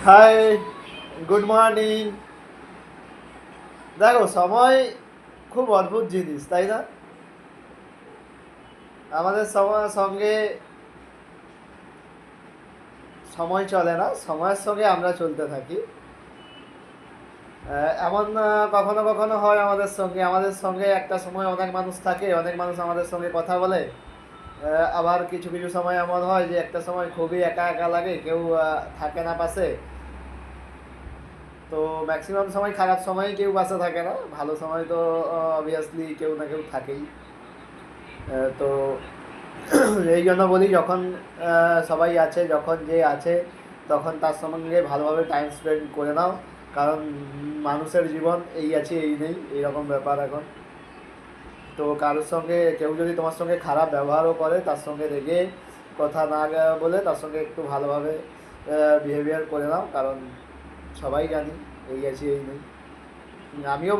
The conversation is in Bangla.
High, good morning. দেখো, সময় খুব অদ্ভুত জিনিস, তাই না? আমাদের সময় সঙ্গে সময় চলে না, সময়ের সঙ্গে আমরা চলতে থাকি। এমন কখনো কখনো হয় আমাদের সঙ্গে একটা সময় অনেক মানুষ থাকে, অনেক মানুষ আমাদের সঙ্গে কথা বলে। আবার কিছু কিছু সময় এমন হয় যে একটা সময় খুবই একা একা লাগে, কেউ থাকে না পাশে। তো ম্যাক্সিমাম সময় খারাপ সময় কেউ পাশে থাকে না, ভালো সময় তো অবভিয়াসলি কেউ না কেউ থাকেই। তো এই জন্য বলি, যখন সবাই আছে, যখন যে আছে, তখন তার সঙ্গে ভালোভাবে টাইম স্পেন্ড করে নাও। কারণ মানুষের জীবন এই আছে এই নেই, এইরকম ব্যাপার এখন। তো কারোর সঙ্গে কেউ যদি তোমার সঙ্গে খারাপ ব্যবহারও করে, তার সঙ্গে রেগে কথা না বলে তার সঙ্গে একটু ভালোভাবে বিহেভিয়ার করে নাও। কারণ সবাই জানি এই আছে এই নেই। আমিও